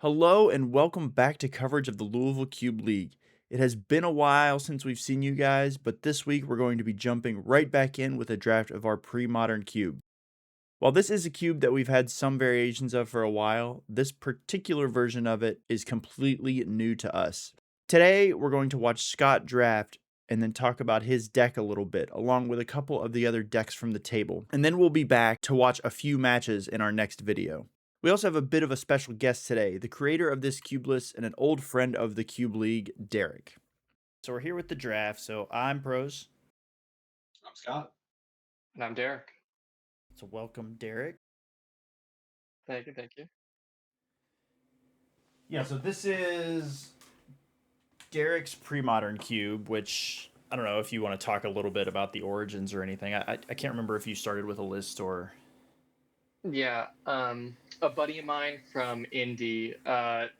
Hello and welcome back to coverage of the Louisville Cube League. It has been a while since we've seen you guys, but this week we're going to be jumping right back in with a draft of our pre-modern cube. While this is a cube that we've had some variations of for a while, this particular version of it is completely new to us. Today we're going to watch Scott draft and then talk about his deck a little bit, along with a couple of the other decks from the table. And then we'll be back to watch a few matches in our next video. We also have a bit of a special guest today, the creator of this cube list and an old friend of the Cube League, Derek. So we're here with the draft. So I'm Prose. I'm Scott. And I'm Derek. So welcome, Derek. Thank you, thank you. Yeah, so this is Derek's pre-modern cube, which I don't know if you want to talk a little bit about the origins or anything. I can't remember if you started with a list or... Yeah, a buddy of mine from Indy,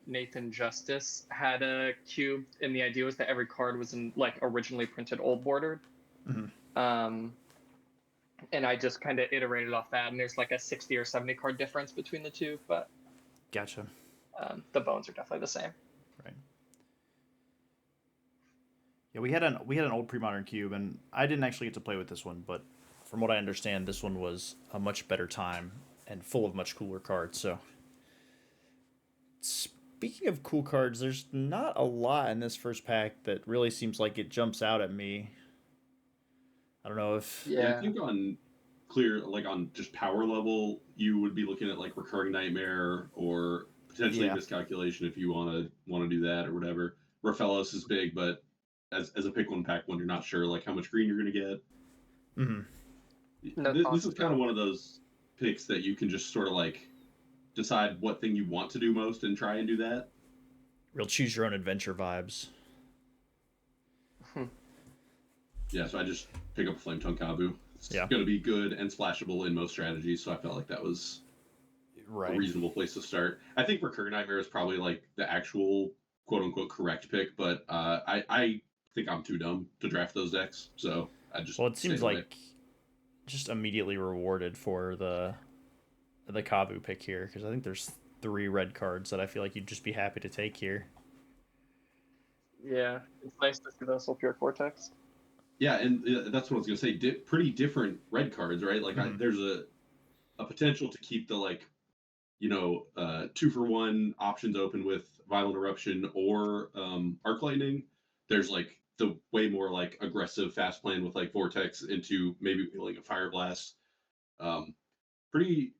Nathan Justice, had a cube, and the idea was that every card was in like originally printed old bordered. And I just kind of iterated off that, and there's like a 60 or 70 card difference between the two, but Gotcha. the bones are definitely the same. Right. Yeah, we had an old pre-modern cube, and I didn't actually get to play with this one, but from what I understand, this one was a much better time and full of much cooler cards. So, speaking of cool cards, there's not a lot in this first pack that really seems like it jumps out at me. I don't know if... Yeah, I think on clear, like on just power level, you would be looking at like Recurring Nightmare or potentially Yeah. Miscalculation if you want to do that or whatever. Raphaelos is big, but as a pick one pack one, you're not sure like how much green you're going to get. No This is kind of one of those picks that you can just sort of like decide what thing you want to do most and try and do that. Real choose your own adventure vibes. Yeah, so I just pick up Flame Tongue Kabu. It's going to be good and splashable in most strategies, so I felt like that was a reasonable place to start. I think Recurring Nightmare is probably like the actual quote unquote correct pick, but I think I'm too dumb to draft those decks, so I just... Well, it seems like just immediately rewarded for the Kabu pick here, because I think there's 3 red cards that I feel like you'd just be happy to take here. Yeah, it's nice to see the Sulfuric Vortex. Yeah, and that's what I was gonna say. Pretty different red cards, right? Like there's a potential to keep the like, 2-for-1 options open with Violent Eruption or Arc Lightning. There's like the way more like aggressive fast plan with like Vortex into maybe like a Fire Blast. Pretty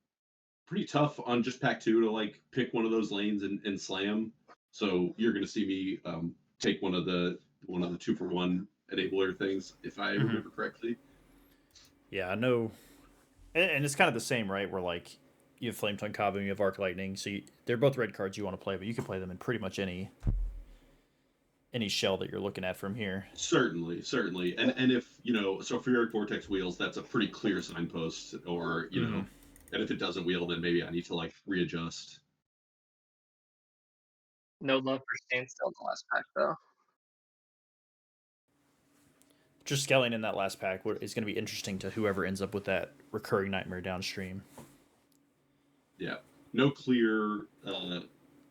tough on just pack 2 to like pick one of those lanes and slam. So you're gonna see me take one of the 2-for-1 enabler things if I remember correctly. Yeah, I know, and it's kind of the same, right? Where like you have Flame Tongue Kabu and you have Arc Lightning, so they're both red cards you want to play, but you can play them in pretty much any shell that you're looking at from here. Certainly, and if so Furic Vortex wheels, that's a pretty clear signpost, or and if it doesn't wheel, then maybe I need to like readjust. No love for Standstill in the last pack, though. Just scaling in that last pack is going to be interesting to whoever ends up with that Recurring Nightmare downstream. Yeah, no clear,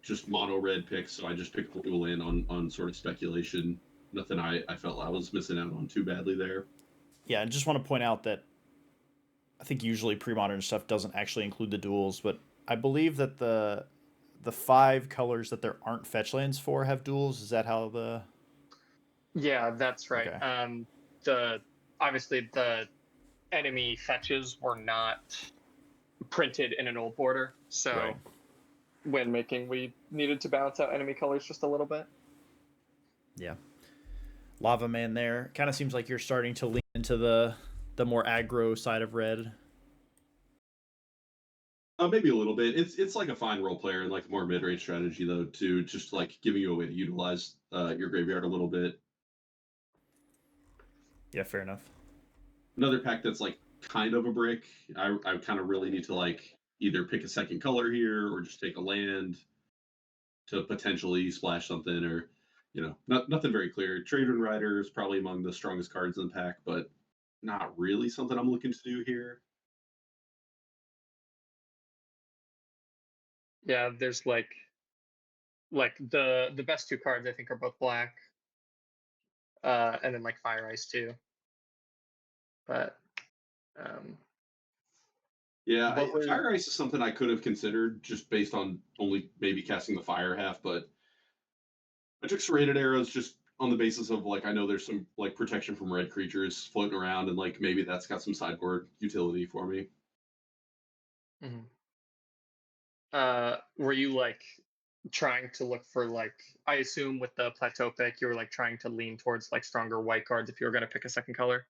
just mono red picks, so I just picked Dual in on sort of speculation. Nothing I felt I was missing out on too badly there. Yeah, I just want to point out that I think usually pre-modern stuff doesn't actually include the duels, but I believe that the 5 colors that there aren't fetch lands for have duels. Is that how the... Yeah, that's right. Okay. Obviously the enemy fetches were not printed in an old border, so when making, we needed to balance out enemy colors just a little bit. Yeah. Lava Man there. Kind of seems like you're starting to lean into the more aggro side of red. Maybe a little bit. It's like a fine role player and like a more mid-range strategy though, too, just like giving you a way to utilize your graveyard a little bit. Yeah, fair enough. Another pack that's like kind of a brick. I kind of really need to like either pick a second color here or just take a land to potentially splash something, or nothing very clear. Trader Rider is probably among the strongest cards in the pack, but not really something I'm looking to do here. Yeah, there's like like the best two cards I think are both black, and then like Fire Ice too. But Yeah, what was Fire Ice is something I could have considered just based on only maybe casting the fire half, but I took serrated arrows just on the basis of like I know there's some like protection from red creatures floating around, and like maybe that's got some sideboard utility for me. mhm. Were you like trying to look for like, I assume with the plateau pick you were like trying to lean towards like stronger white cards if you were going to pick a second color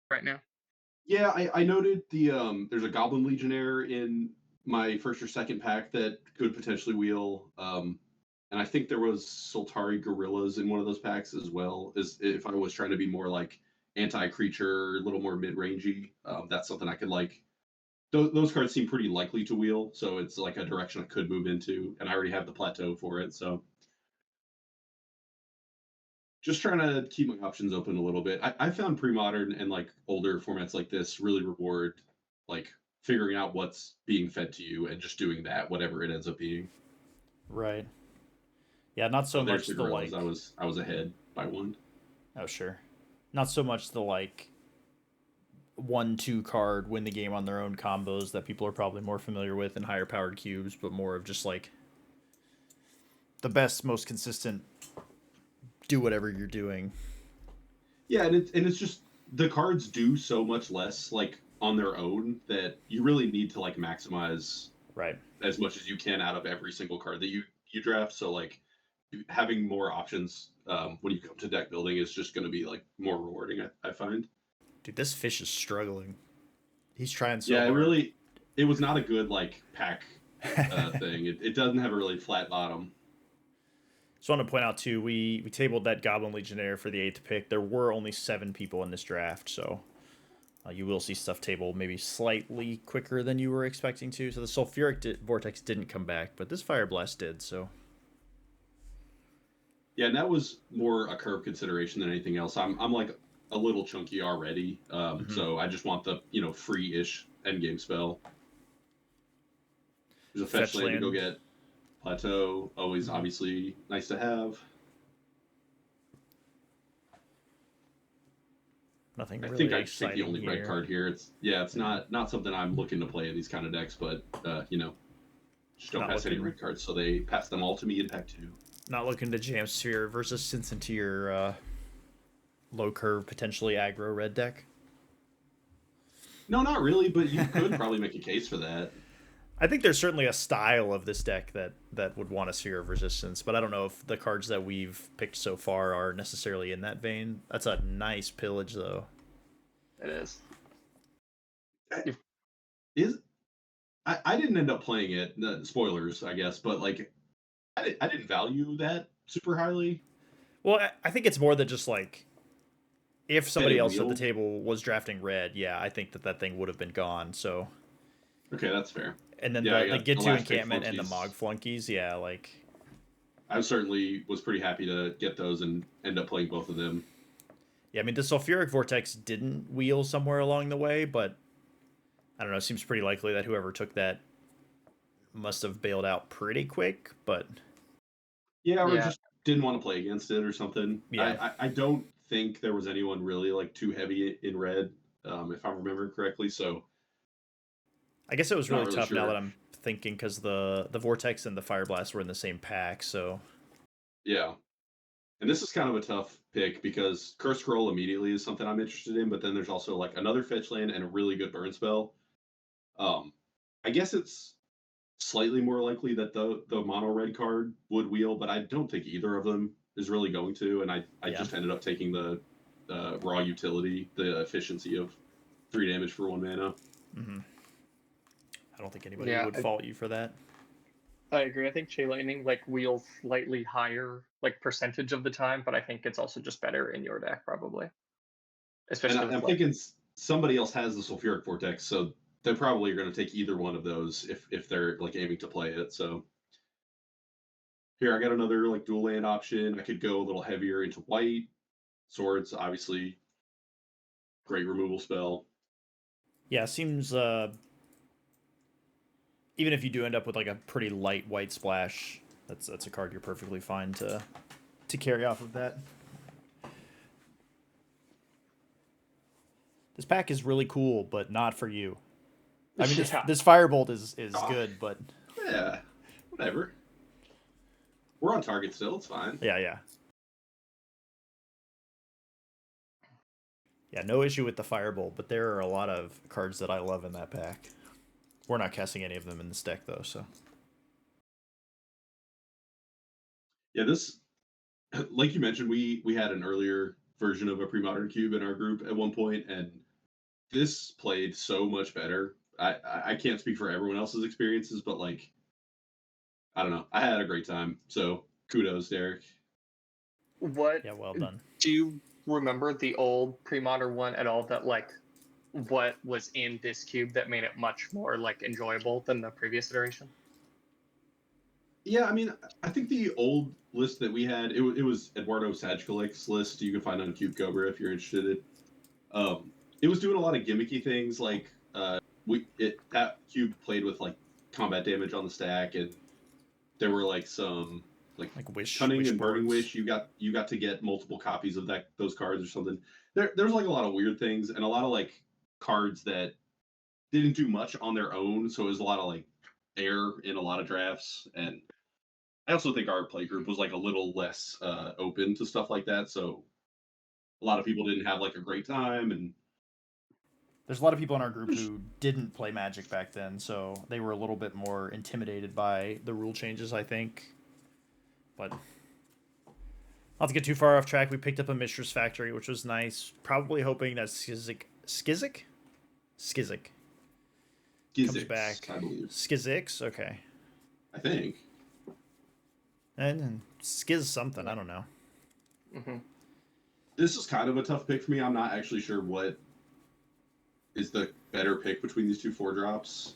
right now? Yeah, I noted there's a Goblin Legionnaire in my first or second pack that could potentially wheel. And I think there was Sultari Gorillas in one of those packs as well. As if I was trying to be more like anti-creature, a little more mid-rangey, that's something I could like. Those cards seem pretty likely to wheel, so it's like a direction I could move into, and I already have the plateau for it. So just trying to keep my options open a little bit. I found pre-modern and like older formats like this really reward like figuring out what's being fed to you and just doing that, whatever it ends up being. Right. Yeah, not so Oh, there's much the the gorillas. like. I was ahead by one. Oh, sure. Not so much the like 1-2 card win the game on their own combos that people are probably more familiar with in higher powered cubes, but more of just like the best, most consistent do whatever you're doing. Yeah, and it's just the cards do so much less like on their own that you really need to like maximize Right. as much as you can out of every single card that you draft. So like having more options when you come to deck building is just going to be like more rewarding. I find. Dude, this fish is struggling. He's trying so Yeah, hard. it was not a good like pack thing. It doesn't have a really flat bottom. So I want to point out too, we tabled that Goblin Legionnaire for the 8th pick. There were only 7 people in this draft, so you will see stuff tabled maybe slightly quicker than you were expecting to. So the Sulfuric Vortex didn't come back, but this Fire Blast did. So Yeah, and that was more a curve consideration than anything else. I'm like a little chunky already, mm-hmm. so I just want the free-ish endgame spell. There's a fetch Fetch land to go land. get. Plateau, always Mm-hmm. obviously nice to have. Nothing I think really I just take the exciting only red here. card here. It's Yeah. not something I'm looking to play in these kind of decks, but just don't Not pass any looking red cards, so they pass them all to me in pack two. not looking to jam Sphere resistance into your low curve potentially aggro red deck. No, not really, but you could probably make a case for that. I think there's certainly a style of this deck that would want a Sphere of Resistance, but I don't know if the cards that we've picked so far are necessarily in that vein. That's a nice pillage, though. It is. Is I didn't end up playing it. Spoilers, I guess, but like I didn't value that super highly. Well, I think it's more than just like if That somebody it else at the wheeled. table was drafting red, yeah, I think that thing would have been gone. So, Okay, that's fair. and then Yeah, I the got the get to last pick encampment and the flunkies. Mog flunkies, yeah, like I certainly was pretty happy to get those and end up playing both of them. yeah. I mean, the Sulfuric Vortex didn't wheel somewhere along the way, but I don't know. It seems pretty likely that whoever took that must have bailed out pretty quick. But Yeah, or Yeah, just didn't want to play against it or something. yeah, I don't think there was anyone really like too heavy in red, if I'm remembering correctly. So I guess it was not really really tough now that sure. I'm thinking because the Vortex and the Fire Blast were in the same pack. So Yeah, and this is kind of a tough pick because Curse Scroll immediately is something I'm interested in, but then there's also like another fetch land and a really good burn spell. Um, I guess it's slightly more likely that the mono red card would wheel, but I don't think either of them is really going to. And I yeah, just ended up taking the raw utility, the efficiency of 3 damage for 1 mana. hmm I don't think anybody yeah, would fault you for that. I agree. I think Chain Lightning like wheels slightly higher like percentage of the time, but I think it's also just better in your deck probably, And especially with I'm like thinking somebody else has the sulfuric vortex, so they probably are going to take either one of those if they're like aiming to play it. So here I got another like dual land option. I could go a little heavier into white swords, obviously great removal spell. Yeah, seems even if you do end up with like a pretty light white splash, That's a card you're perfectly fine to carry off of that. This pack is really cool, but not for you. I mean, Yeah. this Firebolt is Oh, good, but yeah, whatever. We're on target still. It's fine. yeah. Yeah, no issue with the Firebolt, but there are a lot of cards that I love in that pack. We're not casting any of them in this deck, though, so. Yeah, this, like you mentioned, we had an earlier version of a pre-modern cube in our group at one point, and this played so much better. I can't speak for everyone else's experiences, but like I don't know, I had a great time. So kudos, Derek. What Yeah, well done. do you remember the old pre-modern one at all? That like what was in this cube that made it much more like enjoyable than the previous iteration? Yeah, I mean, I think the old list that we had, it was Eduardo Sajkalik's list. You can find on Cube Cobra if you're interested. It was doing a lot of gimmicky things like that cube played with like combat damage on the stack, and there were like some like Like wish cunning and burning boards. wish. You got to get multiple copies of those cards or something. There's like a lot of weird things and a lot of like cards that didn't do much on their own, so it was a lot of like air in a lot of drafts. And I also think our play group was like a little less open to stuff like that, so a lot of people didn't have like a great time. And There's a lot of people in our group who didn't play Magic back then, so they were a little bit more intimidated by the rule changes, I think. But not to get too far off track, we picked up a Mistress Factory, which was nice. Probably hoping that Skizik comes Gizix, back. I believe. Skizix, okay. I think. And Skiz something, I don't know. Mm-hmm. This is kind of a tough pick for me. I'm not actually sure what is the better pick between these two 4-drops.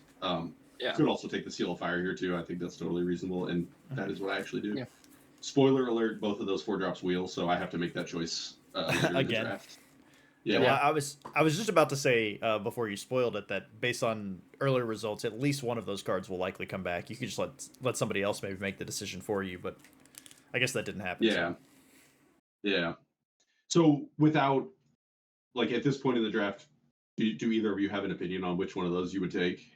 Yeah. Could also take the Seal of Fire here too. I think that's totally reasonable, and that is what I actually do. Yeah. Spoiler alert: both of those 4-drops wheel, so I have to make that choice later in the Again. draft. Yeah, Yeah, well, I was just about to say before you spoiled it that based on earlier results, at least one of those cards will likely come back. You could just let somebody else maybe make the decision for you, but I guess that didn't happen. yeah, So. yeah. So without like at this point in the draft, do either of you have an opinion on which one of those you would take?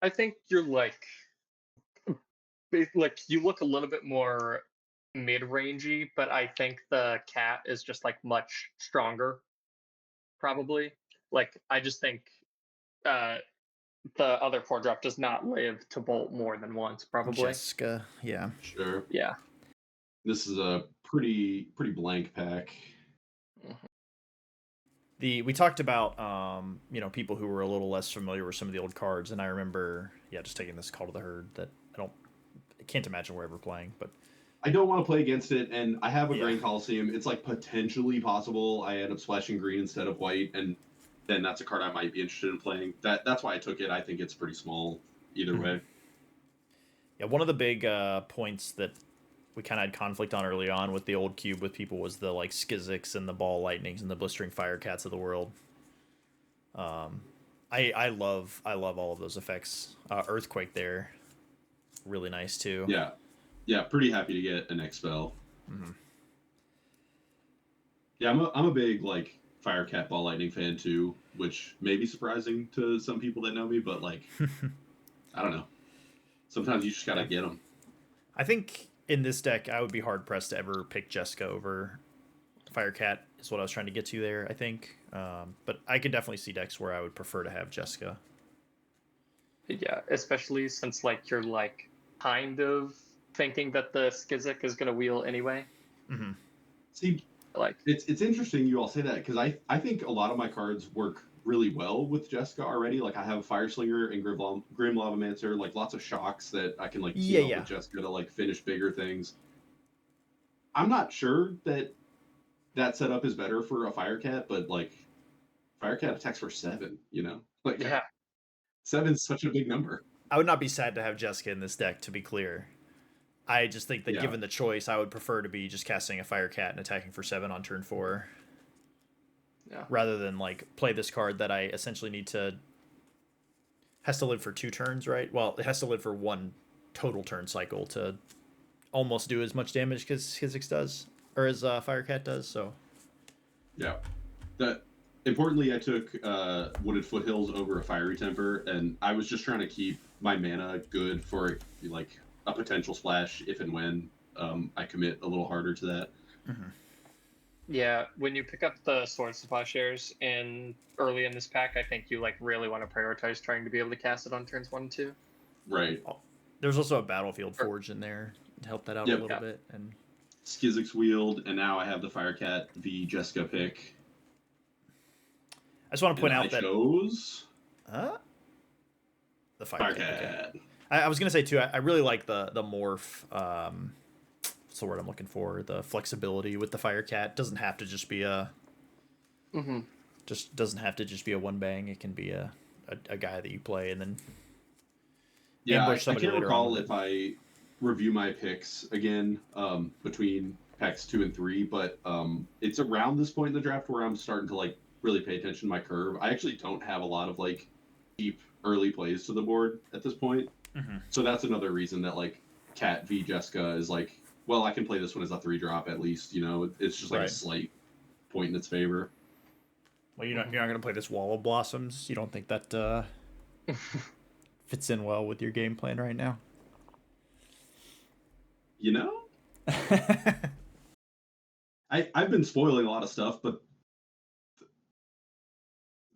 I think you're like you look a little bit more mid-rangey, but I think the cat is just like much stronger, probably. Like I just think uh the other 4-drop does not live to bolt more than once, probably. Jessica, yeah. Sure. Yeah. This is a pretty blank pack. Mhm. We talked about people who were a little less familiar with some of the old cards, and I remember just taking this Call to the Herd that I can't imagine we're ever playing, but I don't want to play against it, and I have a Yeah. Grain Coliseum. It's like potentially possible I end up splashing green instead of white, and then that's a card I might be interested in playing. That's why I took it. I think it's pretty small either way. Yeah, one of the big points that we kind of had conflict on early on with the old cube with people was the like Skizzix and the Ball Lightnings and the Blistering Firecats of the world. I love all of those effects. Earthquake there, really nice too. Yeah, pretty happy to get an Expel. Mm-hmm. Yeah, I'm a big like Firecat Ball Lightning fan too, which may be surprising to some people that know me, but like I don't know. Sometimes you just gotta get them. I think in this deck, I would be hard pressed to ever pick Jessica over Firecat. Is what I was trying to get to there. I think, but I could definitely see decks where I would prefer to have Jessica. Yeah, especially since like you're like kind of thinking that the Skizik is gonna wheel anyway. Mm-hmm. See, Like it's interesting you all say that because I think a lot of my cards work really well with Jessica already. Like I have a Fire Slinger and Grim Lavamancer, like lots of shocks that I can like team up with Jessica to like finish bigger things. I'm not sure that setup is better for a Firecat, but like Firecat attacks for 7, like yeah, 7's such a big number. I would not be sad to have Jessica in this deck. To be clear, I just think that Yeah. given the choice, I would prefer to be just casting a Firecat and attacking for 7 on turn 4. Yeah. Rather than like play this card that I essentially need to Has to live for 2 turns, right? Well, it has to live for 1 total turn cycle to almost do as much damage as Kha'Zix does, or as Firecat does. So Yeah. That importantly, I took Wooded Foothills over a Fiery Temper, and I was just trying to keep my mana good for like a potential splash if and when I commit a little harder to that. Yeah, when you pick up the Sword Supply shares in early in this pack, I think you like really want to prioritize trying to be able to cast it on turns 1 and 2. Right. there's also a Battlefield Forge in there to help that out a Yep. little bit. And Skizix Wield, and now I have the Firecat v Jessica pick. I just want to point out I that chose the Firecat. Firecat. Okay. I was gonna say too. I really like the morph. What's the word I'm looking for? The flexibility with the Firecat doesn't have to just be a. Just doesn't have to just be a 1 bang. It can be a guy that you play and then. Yeah, ambush I somebody can't later recall on if I review my picks again between packs 2 and 3, but it's around this point in the draft where I'm starting to like really pay attention to my curve. I actually don't have a lot of like deep early plays to the board at this point, so that's another reason that like Cat v Jessica is like, well, I can play this one as a 3-drop at least. You know, it's just like a slight point in its favor. Well, you're not going to play this Wall of Blossoms. You don't think that fits in well with your game plan right now? You know, I've been spoiling a lot of stuff, but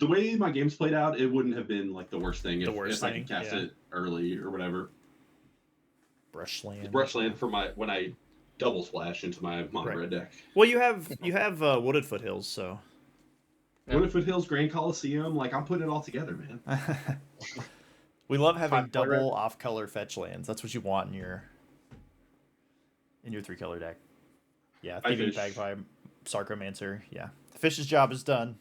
the way my game's played out, it wouldn't have been like the worst thing if I could cast it early or whatever. Brushland for my when I double splash into my mono red deck. Well, you have Wooded Foothills, so Wooded Foothills, Grand Coliseum, like I'm putting it all together, man. We love having double off-color fetch lands. That's what you want in your 3-color deck. Yeah, Thieving Bagpipe, Sarcomancer. Yeah, the fish's job is done.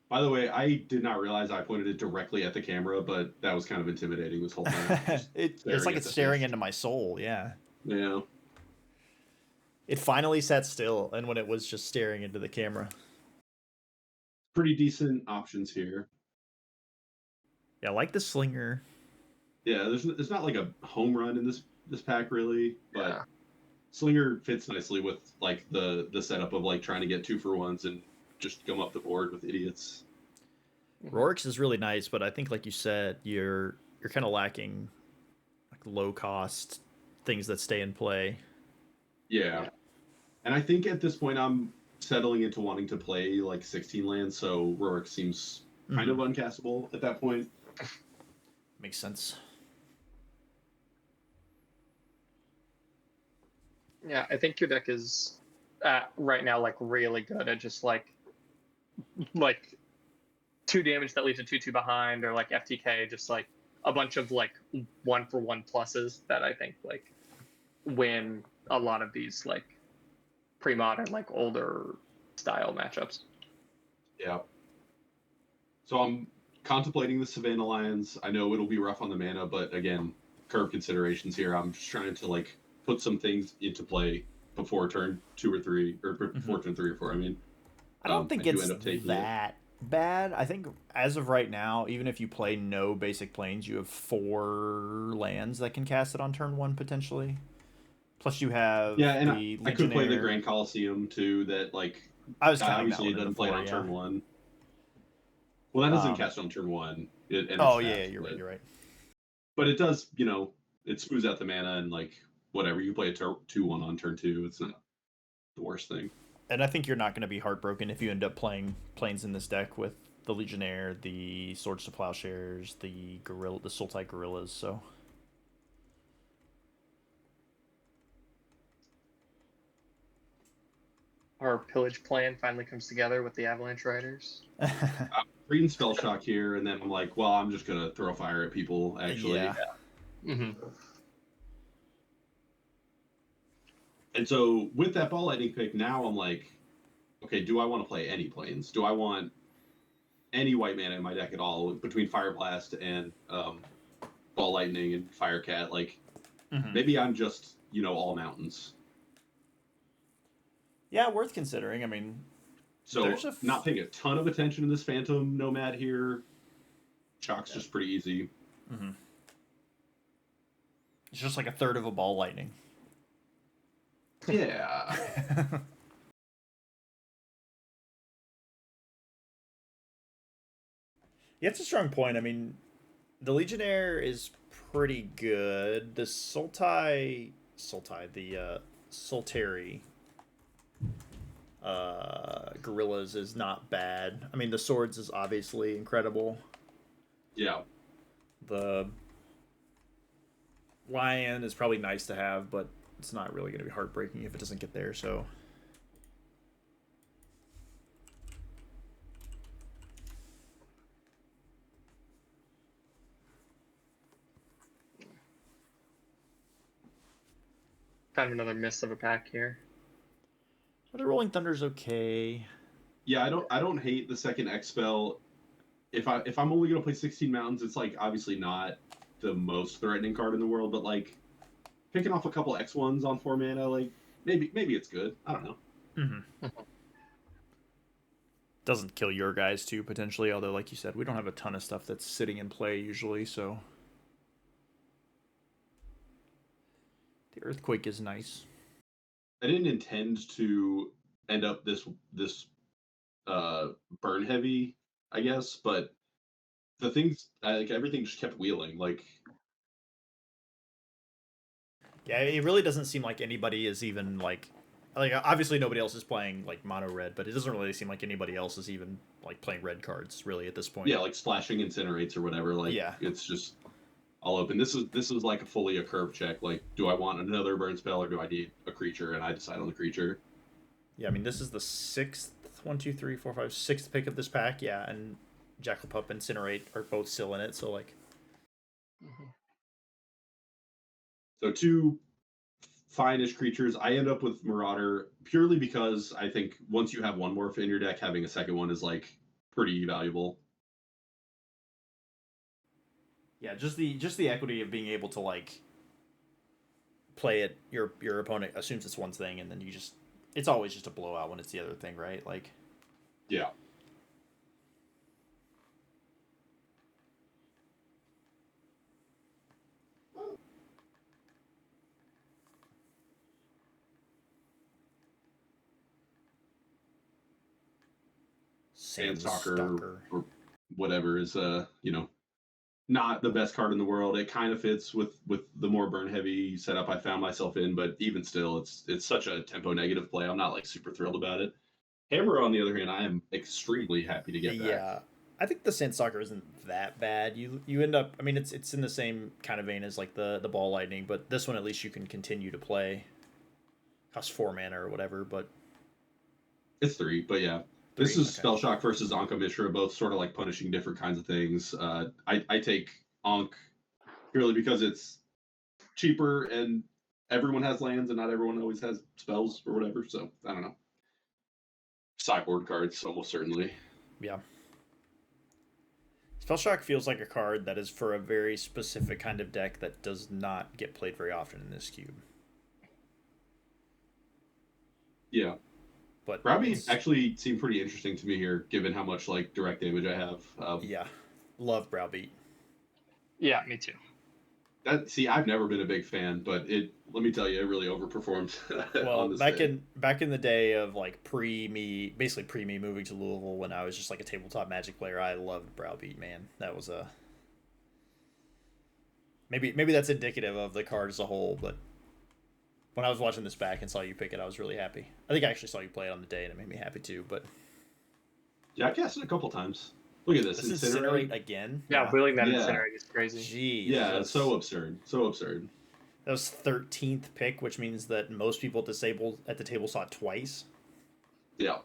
By the way, I did not realize I pointed it directly at the camera, but that was kind of intimidating this whole time. It's like it's staring into my soul. Yeah. Yeah. It finally sat still, and when it was just staring into the camera. Pretty decent options here. Yeah, I like the Slinger. Yeah, there's not like a home run in this pack really, but Slinger fits nicely with like the setup of like trying to get 2-for-1s and just come up the board with idiots. Rorik's is really nice, but I think, like you said, you're kind of lacking like low cost things that stay in play. Yeah, and I think at this point I'm settling into wanting to play like 16 lands, so Rorik seems kind of uncastable at that point. Makes sense. Yeah, I think your deck is right now like really good at just like 2 damage that leaves a 2/2 behind, or like FTK, just like a bunch of like 1-for-1 pluses that I think like win a lot of these like pre-modern, like older style matchups. Yeah. So I'm contemplating the Savannah Lions. I know it'll be rough on the mana, but again, curve considerations here. I'm just trying to like put some things into play before turn 2 or 3, or before turn 3 or 4. I mean, I don't think it's that bad. I think as of right now, even if you play no basic planes, you have 4 lands that can cast it on turn 1 potentially. Plus you have and the I could play the Grand Coliseum too. That like obviously it doesn't play on turn 1. Well, that doesn't cast on turn 1. You're right. But it does, it smooths out the mana and like whatever. You play a 2/1 on turn 2. It's not the worst thing. And I think you're not going to be heartbroken if you end up playing planes in this deck with the Legionnaire, the Swords to Plowshares, the Sultai Gorillas. So. Our pillage plan finally comes together with the Avalanche Riders. I'm reading Spell Shock here, and then I'm like, well, I'm just gonna throw fire at people. Actually, And so with that Ball Lightning pick, now I'm like, okay, do I want to play any planes? Do I want any white mana in my deck at all between Fire Blast and Ball Lightning and Firecat? Like, maybe I'm just all mountains. Yeah, worth considering. I mean, so not paying a ton of attention to this Phantom Nomad here. Chalk's just pretty easy. Mm-hmm. It's just like a third of a ball lightning. Yeah. Yeah, it's a strong point. I mean, the Legionnaire is pretty good. The the Solteri Gorillas is not bad. I mean, the Swords is obviously incredible. Yeah. The Lion is probably nice to have, but it's not really going to be heartbreaking if it doesn't get there, so. Kind of another miss of a pack here. The Rolling Thunder's okay. Yeah, I don't hate the second X spell. If I'm only gonna play 16 mountains, it's like obviously not the most threatening card in the world, but like picking off a couple X1s on 4 mana, like maybe it's good. I don't know. Mm-hmm. Doesn't kill your guys too potentially, although like you said, we don't have a ton of stuff that's sitting in play usually, so. The Earthquake is nice. I didn't intend to end up this burn heavy, I guess, but the things like everything just kept wheeling. Like Yeah, it really doesn't seem like anybody is even like obviously nobody else is playing like mono red, but it doesn't really seem like anybody else is even like playing red cards really at this point. yeah, like splashing incinerates or whatever. Like yeah, it's just all open. This is like fully a curve check. Like, do I want another burn spell or do I need a creature? And I decide on the creature. Yeah, I mean this is the sixth sixth pick of this pack. Yeah, and Jackal Pup and Incinerate are both still in it. So like, So two fine-ish creatures. I end up with Marauder purely because I think once you have one morph in your deck, having a second one is like pretty valuable. yeah, just the equity of being able to like play it. Your opponent assumes it's one thing, and then you just it's always just a blowout when it's the other thing, right? Like, Yeah. Sandstalker or whatever is not the best card in the world. It kind of fits with the more burn heavy setup I found myself in, but even still, it's such a tempo negative play. I'm not like super thrilled about it. Hammer, on the other hand, I am extremely happy to get back. Yeah, I think the Sandstalker isn't that bad. You end up. I mean, it's in the same kind of vein as like the Ball Lightning, but this one at least you can continue to play. Costs 4 mana or whatever, but It's 3, but yeah. This is Spell Shock versus Anka Mishra, both sort of like punishing different kinds of things. I take Ankh purely because it's cheaper and everyone has lands and not everyone always has spells or whatever. So I don't know. Sideboard cards, almost certainly. Yeah. Spell Shock feels like a card that is for a very specific kind of deck that does not get played very often in this cube. Yeah. But Browbeat actually seemed pretty interesting to me here, given how much like direct damage I have. Yeah, love Browbeat. Yeah, me too. I've never been a big fan, but let me tell you, it really overperformed. Well, back in the day of like pre me moving to Louisville when I was just like a tabletop Magic player, I loved Browbeat. Man, that was a maybe that's indicative of the card as a whole, but. When I was watching this back and saw you pick it, I was really happy. I think I actually saw you play it on the day, and it made me happy too. But yeah, I cast it a couple times. Look at this. Incinerate again. Yeah, wheeling that Incinerate is crazy. Jeez. Yeah, it's so absurd. So absurd. That was 13th pick, which means that most people disabled at the table saw it twice. Yeah.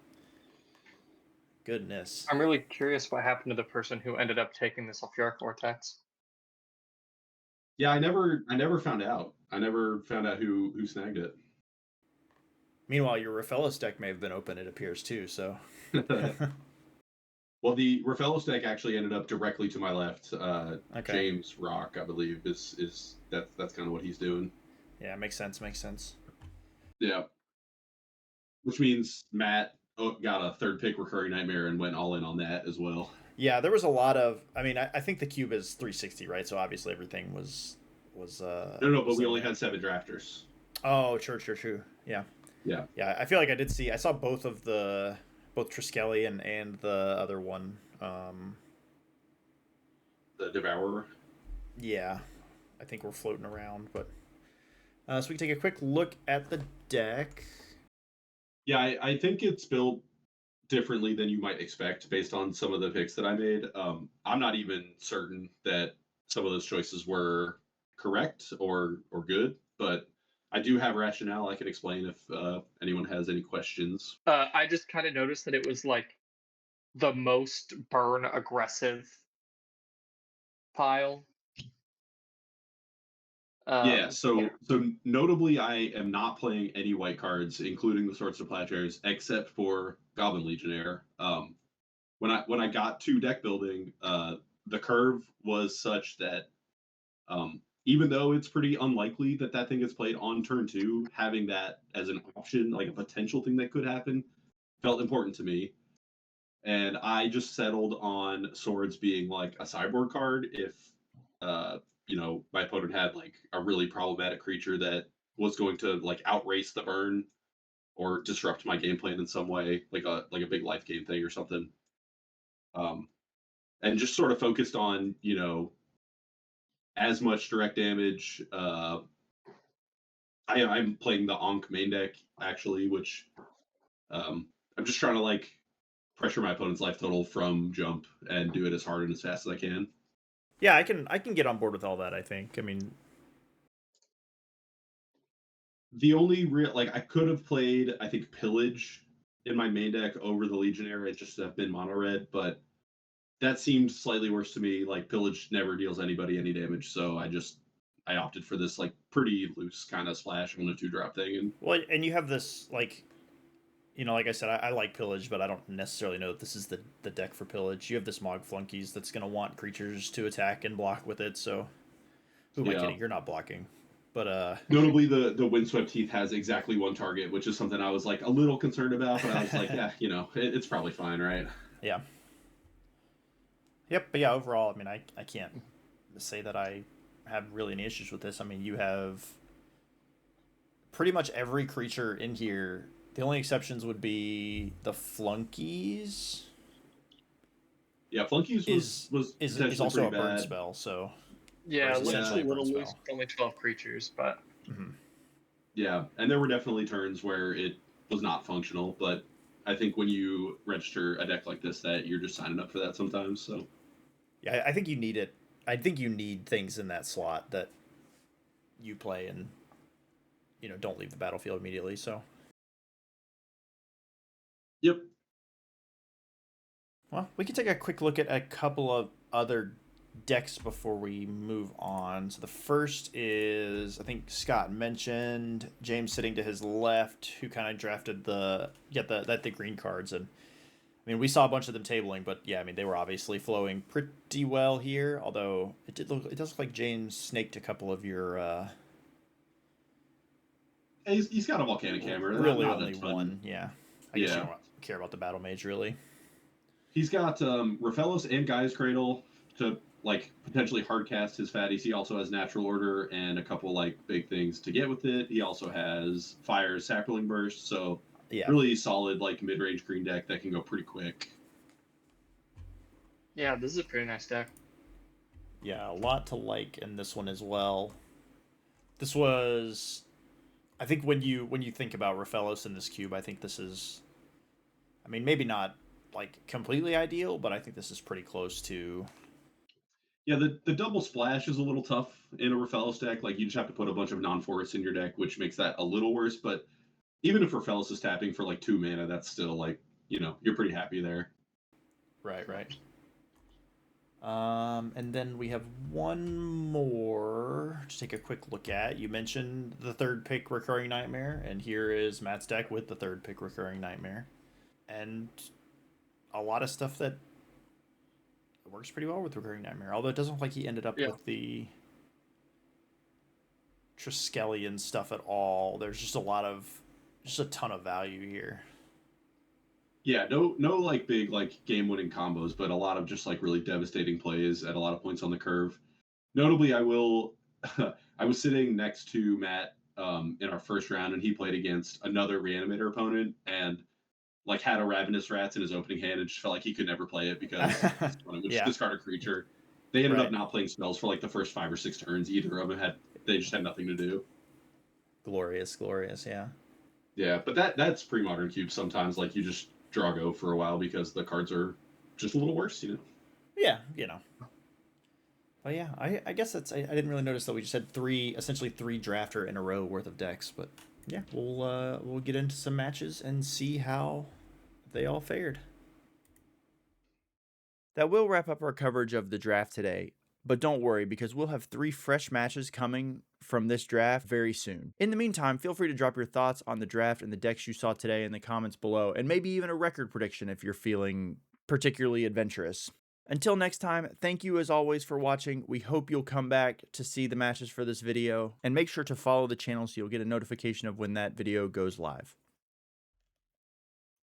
Goodness. I'm really curious what happened to the person who ended up taking the Sulfuric Vortex. Yeah, I never found out. I never found out who snagged it. Meanwhile, your Raphaelis deck may have been open, it appears, too, so. Well, the Raphaelis deck actually ended up directly to my left. James Rock, I believe, is that's kind of what he's doing. Yeah, makes sense. Yeah. Which means Matt got a third pick Recurring Nightmare and went all in on that as well. Yeah, there was a lot of. I mean, I think the cube is 360, right? So obviously everything No, no, but was we in only there. had 7 drafters. Oh, true. Yeah, Yeah, yeah. I feel like I did see. I saw both of the both Triskelion and the other one. the Devourer. Yeah, I think we're floating around. But so we can take a quick look at the deck. Yeah, I think it's built differently than you might expect based on some of the picks that I made. I'm not even certain that some of those choices were correct or good, but I do have rationale I can explain if anyone has any questions. I just kind of noticed that it was like the most burn aggressive pile. Yeah, Yeah. so notably, I am not playing any white cards, including the Swords to Plowshares, except for Goblin Legionnaire. When I got to deck building, the curve was such that even though it's pretty unlikely that that thing gets played on turn two, having that as an option, like a potential thing that could happen, felt important to me. And I just settled on swords being like a sideboard card if my opponent had like a really problematic creature that was going to like outrace the burn or disrupt my game plan in some way, like a big life game thing or something. Um, and just sort of focused on as much direct damage. I'm playing the Ankh main deck actually, which I'm just trying to like pressure my opponent's life total from jump and do it as hard and as fast as I can. Yeah, I can get on board with all that. I think. I mean, The only real like I could have played I think Pillage in my main deck over the Legionnaire. It just have been mono red, but that seemed slightly worse to me. Like Pillage never deals anybody any damage, so I opted for this like pretty loose kind of splash on a 2-drop thing. And well, and you have this like like I said, I like pillage, but I don't necessarily know that this is the deck for pillage. You have this Mog Flunkies that's gonna want creatures to attack and block with it. So who am I yeah, kidding? You're not blocking, but notably the Windswept Heath has exactly one target, which is something I was like a little concerned about, but I was like, yeah, it's probably fine, right? yeah, yep. But yeah, overall, I mean, I can't say that I have really any issues with this. I mean, you have pretty much every creature in here. The only exceptions would be the flunkies. Yeah, Flunkies was Is was is potentially also pretty a burn bad. spell, so or Yeah, is limits a essentially Yeah, a burn little loose. spell. It's only 12 creatures, but Mm-hmm. yeah, and there were definitely turns where it was not functional, but I think when you register a deck like this, that you're just signing up for that sometimes. So Yeah, I think you need it. I think you need things in that slot that you play and don't leave the battlefield immediately. So, yep. well, we can take a quick look at a couple of other decks before we move on. So the first is I think Scott mentioned James sitting to his left, who kind of drafted the green cards, and I mean we saw a bunch of them tabling, but yeah, I mean they were obviously flowing pretty well here. Although it does look like James snaked a couple of your He's got a volcanic hammer, really not a only ton. one. Yeah, I guess you Yeah, don't care about the battle mage really. he's got Raphaelos and Gaia's Cradle to like potentially hardcast his fatties. He also has Natural Order and a couple like big things to get with it. He also has Fire's Sapling Burst, so Yeah, really solid like mid-range green deck that can go pretty quick. yeah, this is a pretty nice deck. yeah, a lot to like in this one as well. This was, I think when you think about Raphaelos in this cube, I think this is, I mean, maybe not like completely ideal, but I think this is pretty close to. Yeah, the double splash is a little tough in a Raphaelos deck. Like you just have to put a bunch of non-forests in your deck, which makes that a little worse. But even if Raphaelos is tapping for like 2 mana, that's still like you're pretty happy there. Right, right. And then we have one more to take a quick look at. You mentioned the third pick recurring nightmare, and here is Matt's deck with the third pick recurring nightmare, and a lot of stuff that works pretty well with recurring nightmare. Although it doesn't look like he ended up Yeah. with the Triskelion stuff at all. There's just a ton of value here. Yeah, no like big like game winning combos, but a lot of just like really devastating plays at a lot of points on the curve. Notably, I will I was sitting next to Matt in our first round, and he played against another reanimator opponent, and like had a Ravenous Rats in his opening hand, and just felt like he could never play it because his opponent would just Yeah, discard a creature. They ended up right. not playing spells for like the first 5 or 6 turns. Either of them had they just had nothing to do. Glorious, glorious, yeah. Yeah, but that's pre-modern cube. Sometimes like you just draw go for a while because the cards are just a little worse, you know. Yeah, you know. But yeah, I guess I didn't really notice that we just had essentially three drafter in a row worth of decks, but yeah, we'll get into some matches and see how they all fared. That will wrap up our coverage of the draft today. But don't worry, because we'll have 3 fresh matches coming from this draft very soon. In the meantime, feel free to drop your thoughts on the draft and the decks you saw today in the comments below, and maybe even a record prediction if you're feeling particularly adventurous. Until next time, thank you as always for watching. We hope you'll come back to see the matches for this video, and make sure to follow the channel so you'll get a notification of when that video goes live.